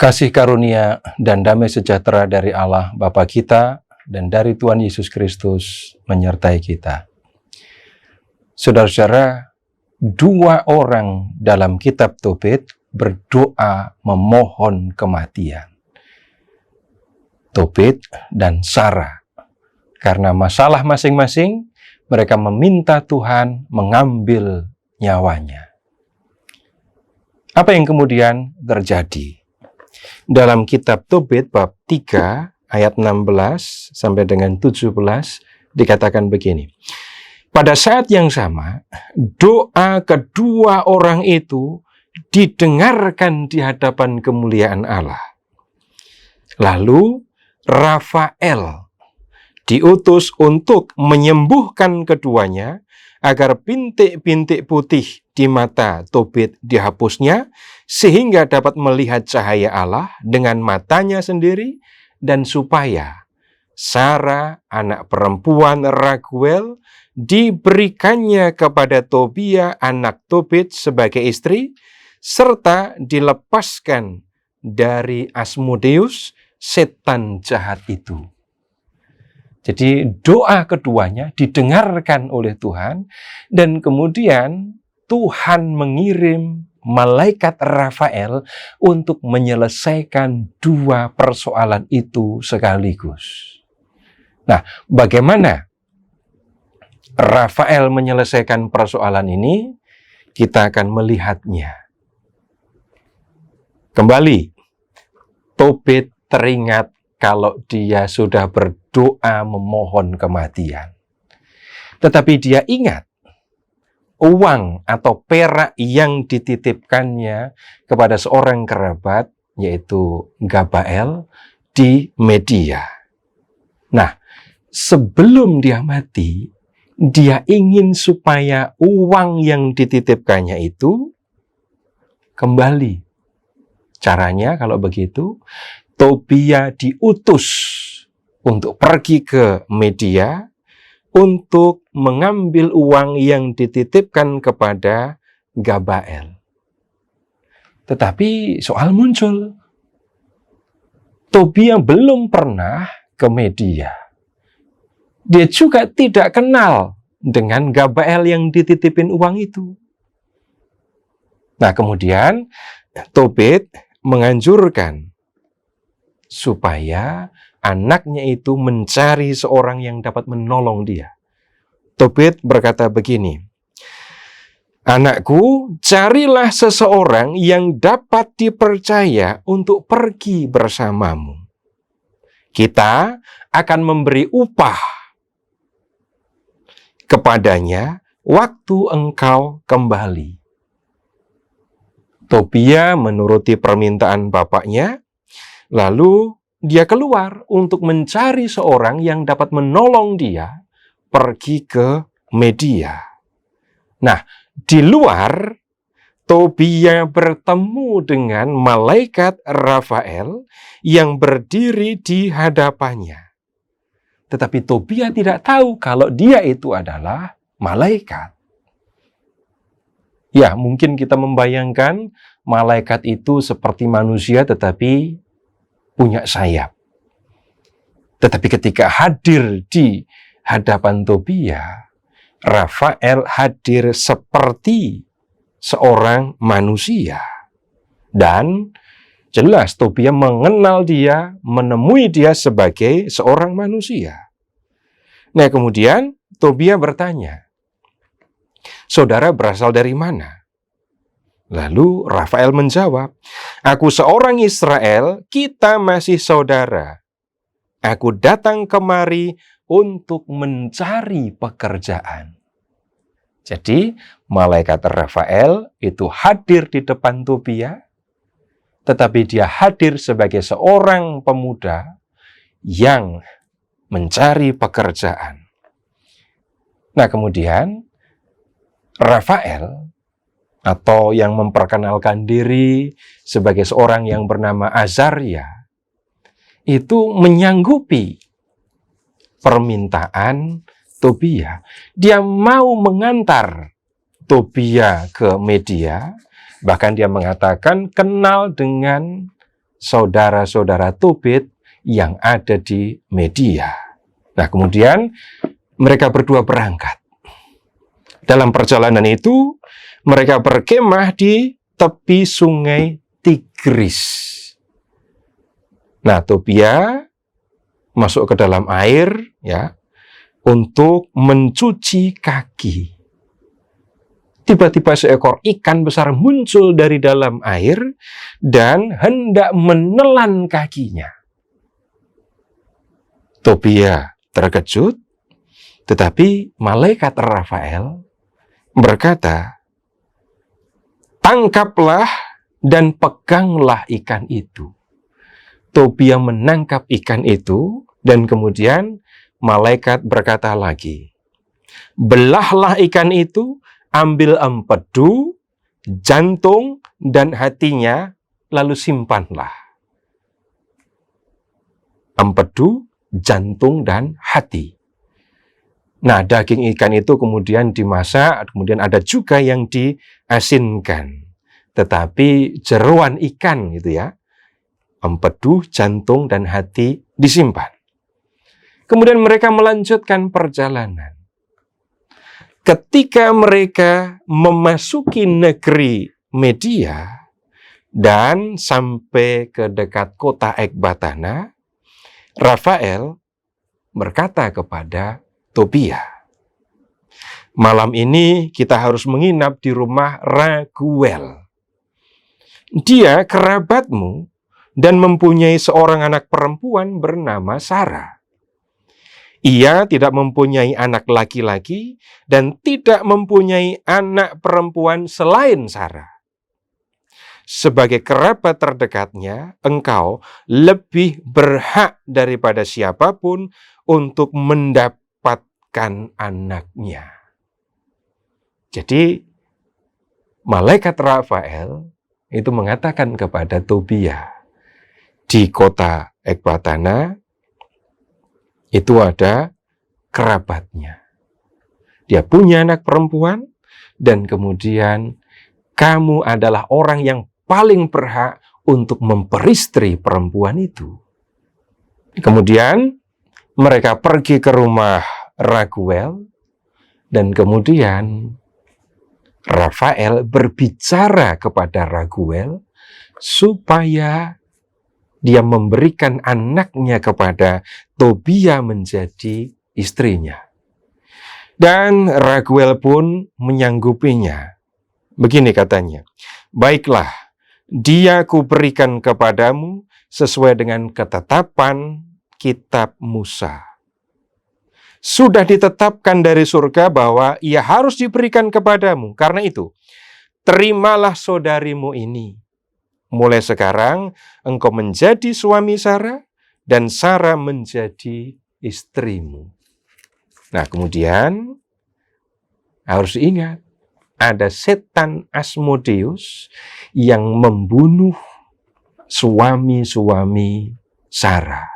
Kasih karunia dan damai sejahtera dari Allah Bapa kita dan dari Tuhan Yesus Kristus menyertai kita. Saudara-saudara, dua orang dalam kitab Tobit berdoa memohon kematian. Tobit dan Sarah. Karena masalah masing-masing, mereka meminta Tuhan mengambil nyawanya. Apa yang kemudian terjadi? Dalam kitab Tobit bab 3 ayat 16 sampai dengan 17 dikatakan begini. Pada saat yang sama, doa kedua orang itu didengarkan di hadapan kemuliaan Allah. Lalu Rafael diutus untuk menyembuhkan keduanya agar bintik-bintik putih di mata Tobit dihapusnya, sehingga dapat melihat cahaya Allah dengan matanya sendiri, dan supaya Sarah, anak perempuan Raguel, diberikannya kepada Tobia, anak Tobit, sebagai istri, serta dilepaskan dari Asmodeus, setan jahat itu. Jadi doa keduanya didengarkan oleh Tuhan, dan kemudian Tuhan mengirim malaikat Rafael untuk menyelesaikan dua persoalan itu sekaligus. Nah, bagaimana Rafael menyelesaikan persoalan ini? Kita akan melihatnya. Kembali, Tobit teringat kalau dia sudah berdoa memohon kematian. Tetapi dia ingat uang atau perak yang dititipkannya kepada seorang kerabat, yaitu Gabael, di Media. Nah, sebelum dia mati, dia ingin supaya uang yang dititipkannya itu kembali. Caranya kalau begitu, Tobia diutus untuk pergi ke Media untuk mengambil uang yang dititipkan kepada Gabael. Tetapi soal muncul, Tobia belum pernah ke Media. Dia juga tidak kenal dengan Gabael yang dititipin uang itu. Nah, kemudian Tobit menganjurkan supaya anaknya itu mencari seorang yang dapat menolong dia. Tobit berkata begini, "Anakku, carilah seseorang yang dapat dipercaya untuk pergi bersamamu. Kita akan memberi upah kepadanya waktu engkau kembali." Tobia menuruti permintaan bapaknya. Lalu dia keluar untuk mencari seorang yang dapat menolong dia pergi ke Media. Nah, di luar, Tobia bertemu dengan malaikat Rafael yang berdiri di hadapannya. Tetapi Tobia tidak tahu kalau dia itu adalah malaikat. Ya, mungkin kita membayangkan malaikat itu seperti manusia tetapi punya sayap. Tetapi ketika hadir di hadapan Tobia, Rafael hadir seperti seorang manusia. Dan jelas Tobia mengenal dia, menemui dia sebagai seorang manusia. Nah, kemudian Tobia bertanya, "Saudara berasal dari mana?" Lalu Rafael menjawab, "Aku seorang Israel, kita masih saudara. Aku datang kemari untuk mencari pekerjaan." Jadi, malaikat Rafael itu hadir di depan Tobia, tetapi dia hadir sebagai seorang pemuda yang mencari pekerjaan. Nah, kemudian Rafael, atau yang memperkenalkan diri sebagai seorang yang bernama Azaria, itu menyanggupi permintaan Tobia. Dia mau mengantar Tobia ke Media, bahkan dia mengatakan kenal dengan saudara-saudara Tobit yang ada di Media. Nah, kemudian mereka berdua berangkat. Dalam perjalanan itu, mereka berkemah di tepi sungai Tigris. Nah, Tobia masuk ke dalam air, ya, untuk mencuci kaki. Tiba-tiba seekor ikan besar muncul dari dalam air dan hendak menelan kakinya. Tobia terkejut, tetapi malaikat Rafael berkata, "Tangkaplah dan peganglah ikan itu." Tobia menangkap ikan itu dan kemudian malaikat berkata lagi, "Belahlah ikan itu, ambil empedu, jantung, dan hatinya, lalu simpanlah." Empedu, jantung, dan hati. Nah, daging ikan itu kemudian dimasak, kemudian ada juga yang diasinkan. Tetapi jeroan ikan gitu ya, empedu, jantung, dan hati disimpan. Kemudian mereka melanjutkan perjalanan. Ketika mereka memasuki negeri Media dan sampai ke dekat kota Ekbatana, Rafael berkata kepada Tobia, "Malam ini kita harus menginap di rumah Raguel. Dia kerabatmu dan mempunyai seorang anak perempuan bernama Sarah. Ia tidak mempunyai anak laki-laki dan tidak mempunyai anak perempuan selain Sarah. Sebagai kerabat terdekatnya, engkau lebih berhak daripada siapapun untuk mendapatkan anaknya." Jadi, malaikat Rafael itu mengatakan kepada Tobia, di kota Ekbatana itu ada kerabatnya. Dia punya anak perempuan dan kemudian kamu adalah orang yang paling berhak untuk memperistri perempuan itu. Kemudian mereka pergi ke rumah Raguel dan kemudian Rafael berbicara kepada Raguel supaya dia memberikan anaknya kepada Tobia menjadi istrinya. Dan Raguel pun menyanggupinya. Begini katanya, "Baiklah, dia kuberikan kepadamu sesuai dengan ketetapan kitab Musa. Sudah ditetapkan dari surga bahwa ia harus diberikan kepadamu. Karena itu, terimalah saudarimu ini. Mulai sekarang, engkau menjadi suami Sarah, dan Sarah menjadi istrimu." Nah, kemudian harus diingat, ada setan Asmodeus yang membunuh suami-suami Sarah.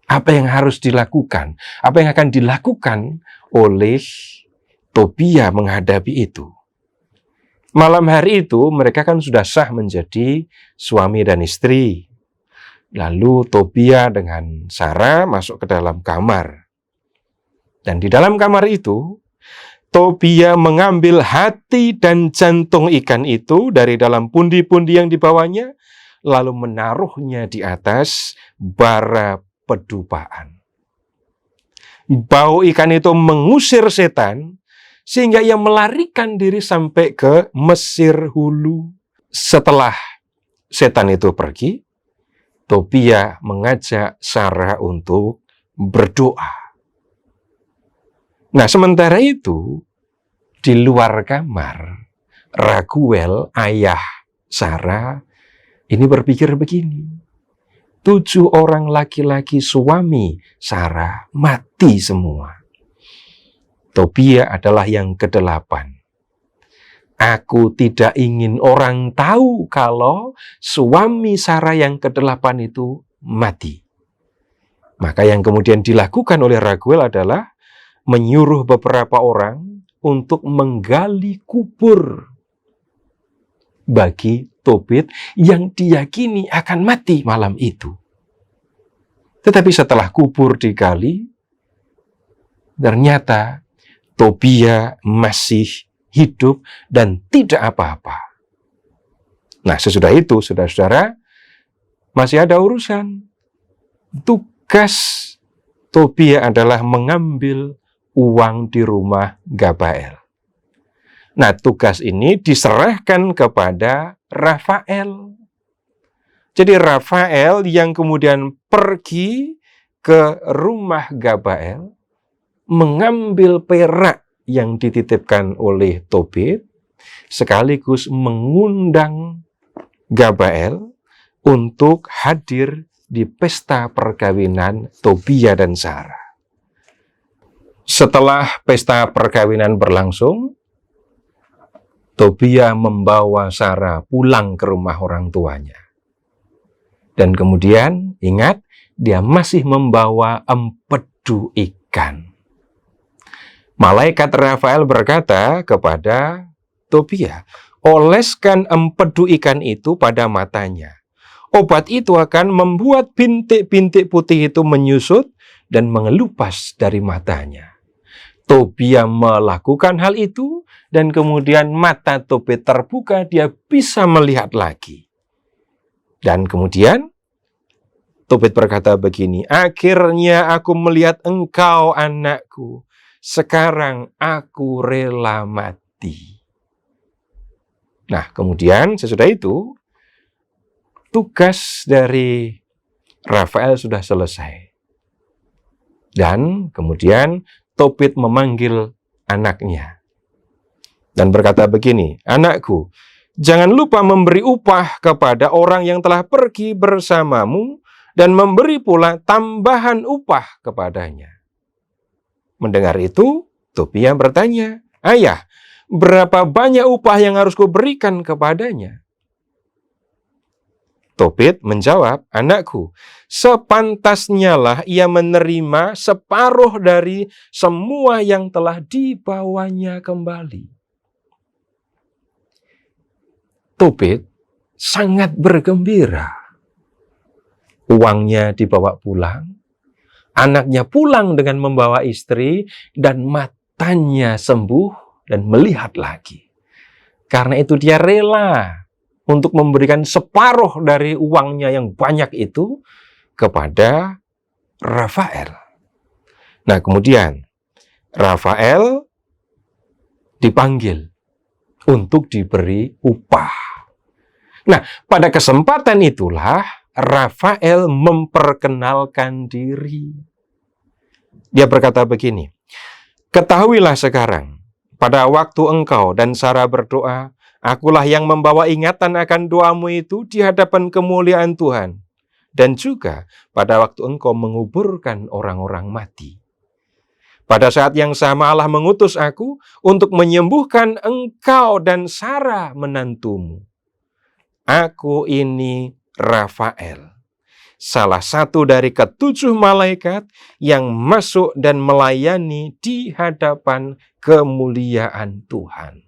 Apa yang harus dilakukan? Apa yang akan dilakukan oleh Tobia menghadapi itu? Malam hari itu mereka kan sudah sah menjadi suami dan istri. Lalu Tobia dengan Sarah masuk ke dalam kamar. Dan di dalam kamar itu, Tobia mengambil hati dan jantung ikan itu dari dalam pundi-pundi yang dibawanya, lalu menaruhnya di atas bara pedupaan. Bau ikan itu mengusir setan, sehingga ia melarikan diri sampai ke Mesir Hulu. Setelah setan itu pergi, Tobia mengajak Sarah untuk berdoa. Nah, sementara itu, di luar kamar, Raguel, ayah Sarah, ini berpikir begini, 7 orang laki-laki suami Sarah mati semua. Tobia adalah yang ke-8. Aku tidak ingin orang tahu kalau suami Sarah yang ke-8 itu mati. Maka yang kemudian dilakukan oleh Raguel adalah menyuruh beberapa orang untuk menggali kubur bagi Tobit yang diyakini akan mati malam itu. Tetapi setelah kubur digali, ternyata Tobia masih hidup dan tidak apa-apa. Nah, sesudah itu, saudara-saudara, masih ada urusan. Tugas Tobia adalah mengambil uang di rumah Gabael. Nah, tugas ini diserahkan kepada Rafael. Jadi Rafael yang kemudian pergi ke rumah Gabael, mengambil perak yang dititipkan oleh Tobit, sekaligus mengundang Gabael untuk hadir di pesta perkawinan Tobia dan Sarah. Setelah pesta perkawinan berlangsung, Tobia membawa Sarah pulang ke rumah orang tuanya. Dan kemudian, ingat, dia masih membawa empedu ikan. Malaikat Rafael berkata kepada Tobia, oleskan empedu ikan itu pada matanya. Obat itu akan membuat bintik-bintik putih itu menyusut dan mengelupas dari matanya. Tobia melakukan hal itu, dan kemudian mata Tobit terbuka, dia bisa melihat lagi. Dan kemudian Tobit berkata begini, akhirnya aku melihat engkau anakku, sekarang aku rela mati. Nah, kemudian sesudah itu, tugas dari Rafael sudah selesai. Dan kemudian Tobit memanggil anaknya dan berkata begini, anakku, jangan lupa memberi upah kepada orang yang telah pergi bersamamu dan memberi pula tambahan upah kepadanya. Mendengar itu, Tobia bertanya, ayah, berapa banyak upah yang harus kuberikan kepadanya? Tobit menjawab, anakku, sepantasnya lah ia menerima separuh dari semua yang telah dibawanya kembali. Tobit sangat bergembira. Uangnya dibawa pulang, anaknya pulang dengan membawa istri, dan matanya sembuh dan melihat lagi. Karena itu dia rela untuk memberikan separuh dari uangnya yang banyak itu kepada Rafael. Nah, kemudian Rafael dipanggil untuk diberi upah. Nah, pada kesempatan itulah Rafael memperkenalkan diri. Dia berkata begini, ketahuilah sekarang, pada waktu engkau dan Sarah berdoa, akulah yang membawa ingatan akan doamu itu di hadapan kemuliaan Tuhan. Dan juga pada waktu engkau menguburkan orang-orang mati. Pada saat yang sama Allah mengutus aku untuk menyembuhkan engkau dan Sarah menantumu. Aku ini Rafael, salah satu dari ke-7 malaikat yang masuk dan melayani di hadapan kemuliaan Tuhan.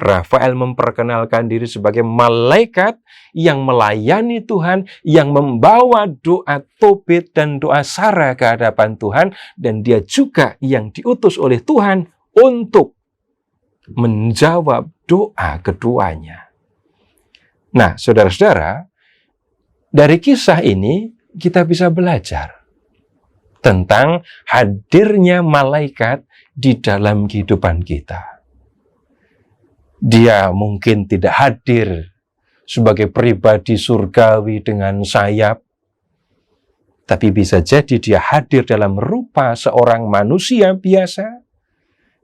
Rafael memperkenalkan diri sebagai malaikat yang melayani Tuhan, yang membawa doa Tobit dan doa Sarah ke hadapan Tuhan, dan dia juga yang diutus oleh Tuhan untuk menjawab doa keduanya. Nah, saudara-saudara, dari kisah ini kita bisa belajar tentang hadirnya malaikat di dalam kehidupan kita. Dia mungkin tidak hadir sebagai pribadi surgawi dengan sayap, tapi bisa jadi dia hadir dalam rupa seorang manusia biasa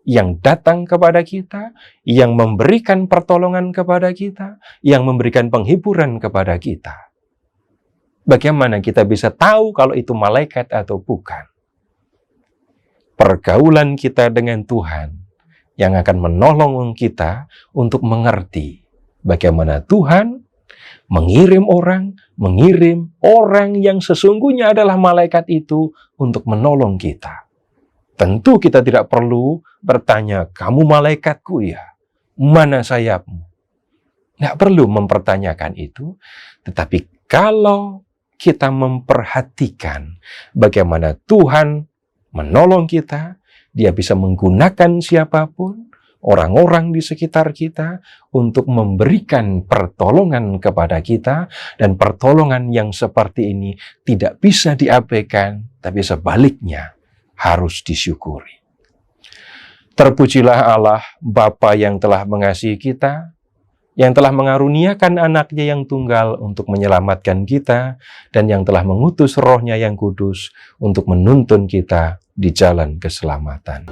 yang datang kepada kita, yang memberikan pertolongan kepada kita, yang memberikan penghiburan kepada kita. Bagaimana kita bisa tahu kalau itu malaikat atau bukan? Pergaulan kita dengan Tuhan yang akan menolong kita untuk mengerti bagaimana Tuhan mengirim orang yang sesungguhnya adalah malaikat itu untuk menolong kita. Tentu kita tidak perlu bertanya, kamu malaikatku ya? Mana sayapmu? Nggak perlu mempertanyakan itu. Tetapi kalau kita memperhatikan bagaimana Tuhan menolong kita, Dia bisa menggunakan siapapun, orang-orang di sekitar kita, untuk memberikan pertolongan kepada kita, dan pertolongan yang seperti ini tidak bisa diabaikan, tapi sebaliknya harus disyukuri. Terpujilah Allah, Bapa yang telah mengasihi kita, yang telah mengaruniakan anaknya yang tunggal untuk menyelamatkan kita, dan yang telah mengutus Roh-Nya yang kudus untuk menuntun kita di jalan keselamatan.